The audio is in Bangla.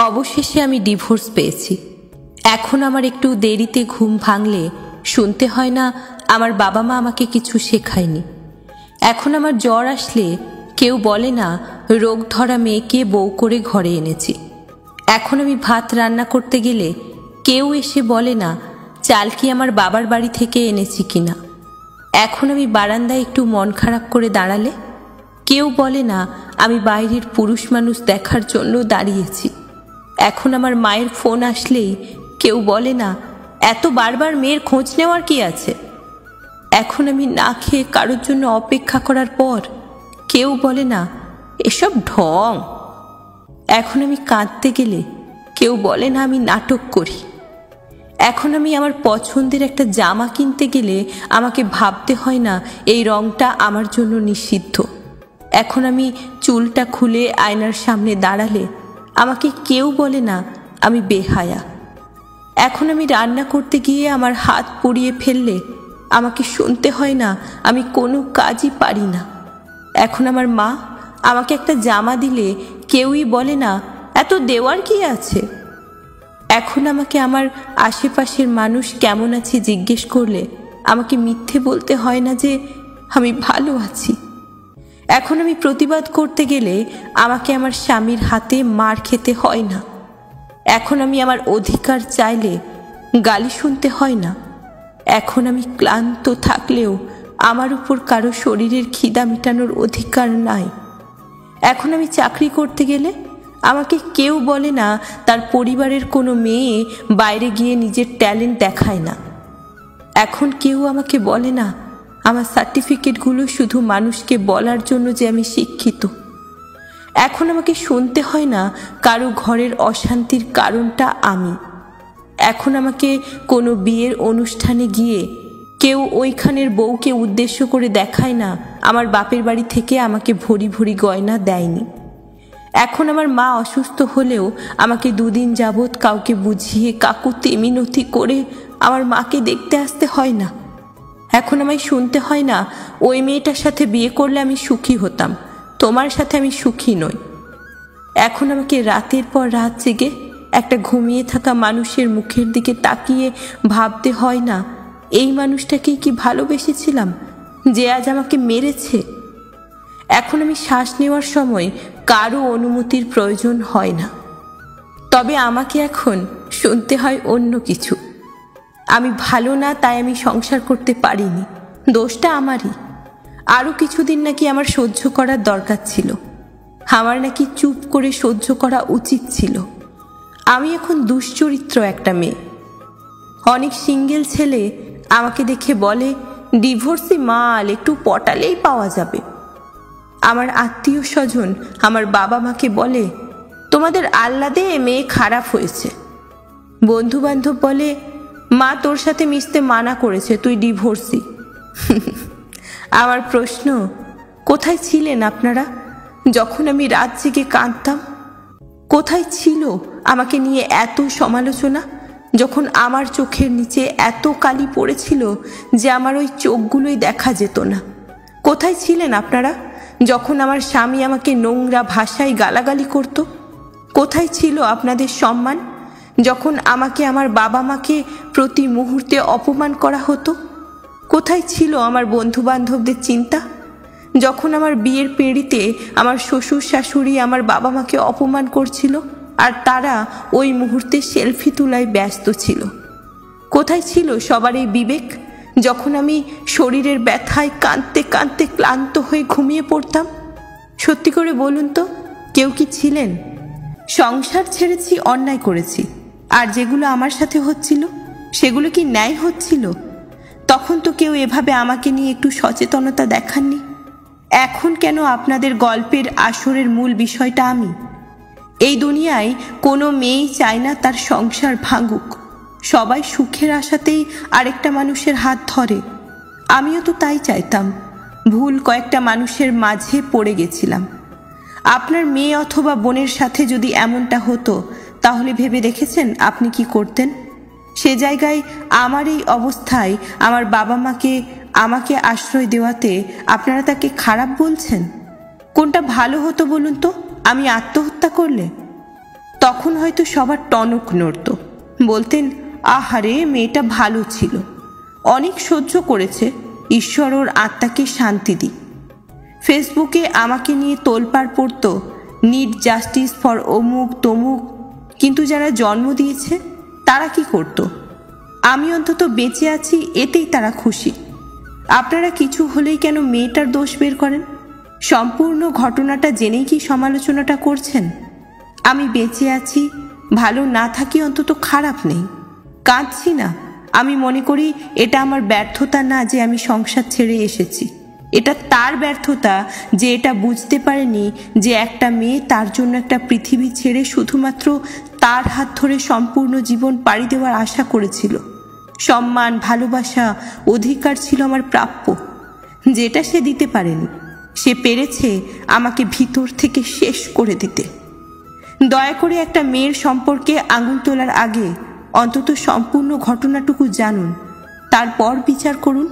অবশেষে আমি ডিভোর্স পেয়েছি। এখন আমার একটু দেরিতে ঘুম ভাঙলে শুনতে হয় না আমার বাবা মা আমাকে কিছু শেখায়নি। এখন আমার জ্বর আসলে কেউ বলে না রোগ ধরা মেয়েকে বউ করে ঘরে এনেছি। এখন আমি ভাত রান্না করতে গেলে কেউ এসে বলে না চাল কি আমার বাবার বাড়ি থেকে এনেছি কিনা। এখন আমি বারান্দায় একটু মন খারাপ করে দাঁড়ালে কেউ বলে না আমি বাইরের পুরুষ মানুষ দেখার জন্য দাঁড়িয়েছি। এখন আমার মায়ের ফোন আসলেই কেউ বলে না এত বারবার মেয়ের খোঁজ নেওয়ার কি আছে। এখন আমি না খেয়ে কারোর জন্য অপেক্ষা করার পর কেউ বলে না এসব ঢং। এখন আমি কাঁদতে গেলে কেউ বলে না আমি নাটক করি। এখন আমি আমার পছন্দের একটা জামা কিনতে গেলে আমাকে ভাবতে হয় না এই রংটা আমার জন্য নিষিদ্ধ। এখন আমি চুলটা খুলে আয়নার সামনে দাঁড়ালে আমাকে কেউ বলে না আমি বেহায়া। এখন আমি রান্না করতে গিয়ে আমার হাত পুড়িয়ে ফেললে আমাকে শুনতে হয় না আমি কোনো কাজই পারি না। এখন আমার মা আমাকে একটা জামা দিলে কেউই বলে না এত দেওয়ার কি আছে। এখন আমাকে আমার আশেপাশের মানুষ কেমন আছে জিজ্ঞেস করলে আমাকে মিথ্যে বলতে হয় না যে আমি ভালো আছি। এখন আমি প্রতিবাদ করতে গেলে আমাকে আমার স্বামীর হাতে মার খেতে হয় না। এখন আমি আমার অধিকার চাইলে গালি শুনতে হয় না। এখন আমি ক্লান্ত থাকলেও আমার উপর কারো শরীরের খিদা মেটানোর অধিকার নাই। এখন আমি চাকরি করতে গেলে আমাকে কেউ বলে না তার পরিবারের কোনো মেয়ে বাইরে গিয়ে নিজের ট্যালেন্ট দেখায় না। এখন কেউ আমাকে বলে না আমার সার্টিফিকেটগুলো শুধু মানুষকে বলার জন্য যে আমি শিক্ষিত। এখন আমাকে শুনতে হয় না কারো ঘরের অশান্তির কারণটা আমি। এখন আমাকে কোনো বিয়ের অনুষ্ঠানে গিয়ে কেউ ওইখানের বউকে উদ্দেশ্য করে দেখায় না আমার বাপের বাড়ি থেকে আমাকে ভরি ভরি গয়না দেয়নি। এখন আমার মা অসুস্থ হলেও আমাকে দুদিন যাবৎ কাউকে বুঝিয়ে কাকুতি মিনতি করে আমার মাকে দেখতে আসতে হয় না। এখন আমায় শুনতে হয় না ওই মেয়েটার সাথে বিয়ে করলে আমি সুখী হতাম, তোমার সাথে আমি সুখী নই। এখন আমাকে রাতের পর রাত জেগে একটা ঘুমিয়ে থাকা মানুষের মুখের দিকে তাকিয়ে ভাবতে হয় না এই মানুষটাকেই কি ভালোবেসেছিলাম যে আজ আমাকে মেরেছে। এখন আমি শ্বাস নেওয়ার সময় কারো অনুমতির প্রয়োজন হয় না। তবে আমাকে এখন শুনতে হয় অন্য কিছু। আমি ভালো না তাই আমি সংসার করতে পারিনি, দোষটা আমারই। আরও কিছুদিন নাকি আমার সহ্য করার দরকার ছিল, আমার নাকি চুপ করে সহ্য করা উচিত ছিল। আমি এখন দুশ্চরিত্র একটা মেয়ে। অনেক সিঙ্গেল ছেলে আমাকে দেখে বলে ডিভোর্সি মাল, একটু পটালেই পাওয়া যাবে। আমার আত্মীয় স্বজন আমার বাবা মাকে বলে তোমাদের আহ্লাদে মেয়ে খারাপ হয়েছে। বন্ধু বান্ধব বলে মা তোর সাথে মিশতে মানা করেছে, তুই ডিভোর্সি। আমার প্রশ্ন কোথায় ছিলেন আপনারা যখন আমি রাত জেগে কাঁদতাম? কোথায় ছিল আমাকে নিয়ে এত সমালোচনা যখন আমার চোখের নিচে এত কালি পড়েছিল যে আমার ওই চোখগুলোই দেখা যেত না? কোথায় ছিলেন আপনারা যখন আমার স্বামী আমাকে নোংরা ভাষায় গালাগালি করত? কোথায় ছিল আপনাদের সম্মান যখন আমাকে আমার বাবা মাকে প্রতি মুহূর্তে অপমান করা হতো? কোথায় ছিল আমার বন্ধু বান্ধবদের চিন্তা যখন আমার বিয়ের পিঁড়িতে আমার শ্বশুর শাশুড়ি আমার বাবা মাকে অপমান করছিল আর তারা ওই মুহূর্তে সেলফি তোলায় ব্যস্ত ছিল? কোথায় ছিল সবার এই বিবেক যখন আমি শরীরের ব্যথায় কাঁদতে কাঁদতে ক্লান্ত হয়ে ঘুমিয়ে পড়তাম? সত্যি করে বলুন তো, কেউ কি ছিলেন? সংসার ছেড়েছি, অন্যায় করেছি, আর যেগুলো আমার সাথে হচ্ছিল সেগুলো কি ন্যায় হচ্ছিল? তখন তো কেউ এভাবে আমাকে নিয়ে একটু সচেতনতা দেখাননি। এখন কেন আপনাদের গল্পের আসরের মূল বিষয়টা আমি? এই দুনিয়ায় কোনো মেয়েই চায় না তার সংসার ভাঙুক, সবাই সুখের আশাতেই আরেকটা মানুষের হাত ধরে। আমিও তো তাই চাইতাম, ভুল কয়েকটা মানুষের মাঝে পড়ে গেছিলাম। আপনার মেয়ে অথবা বোনের সাথে যদি এমনটা হতো তাহলে ভেবে দেখেছেন আপনি কি করতেন? সে জায়গায় আমার এই অবস্থায় আমার বাবা মাকে আমাকে আশ্রয় দেওয়াতে আপনারা তাকে খারাপ বলছেন। কোনটা ভালো হতো বলুন তো, আমি আত্মহত্যা করলে? তখন হয়তো সবার টনক নড়ত, বলতেন আহারে মেয়েটা ভালো ছিল, অনেক সহ্য করেছে, ঈশ্বর ওর আত্মাকে শান্তি দিক। ফেসবুকে আমাকে নিয়ে তোলপাড় পড়তো, নিড জাস্টিস ফর অমুক তমুক, কিন্তু যারা জন্ম দিয়েছে তারা কি করত? আমি অন্তত বেঁচে আছি, এতেই তারা খুশি। আপনারা কিছু হলেই কেন মেয়েটার দোষ বের করেন? সম্পূর্ণ ঘটনাটা জেনেই কি সমালোচনাটা করছেন? আমি বেঁচে আছি, ভালো না থাকি অন্তত খারাপ নেই, কাঁদছি না। আমি মনে করি এটা আমার ব্যর্থতা না যে আমি সংসার ছেড়ে এসেছি, এটা তার ব্যর্থতা যে এটা বুঝতে পারেনি যে একটা মেয়ে তার জন্য একটা পৃথিবী ছেড়ে শুধুমাত্র তার হাত ধরে সম্পূর্ণ জীবন পাড়ি দেওয়ার আশা করেছিল। সম্মান, ভালোবাসা, অধিকার ছিল আমার প্রাপ্য, যেটা সে দিতে পারেনি। সে পেরেছে আমাকে ভিতর থেকে শেষ করে দিতে। দয়া করে একটা মেয়ের সম্পর্কে আঙুল তোলার আগে অন্তত সম্পূর্ণ ঘটনাটুকু জানুন, তারপর বিচার করুন।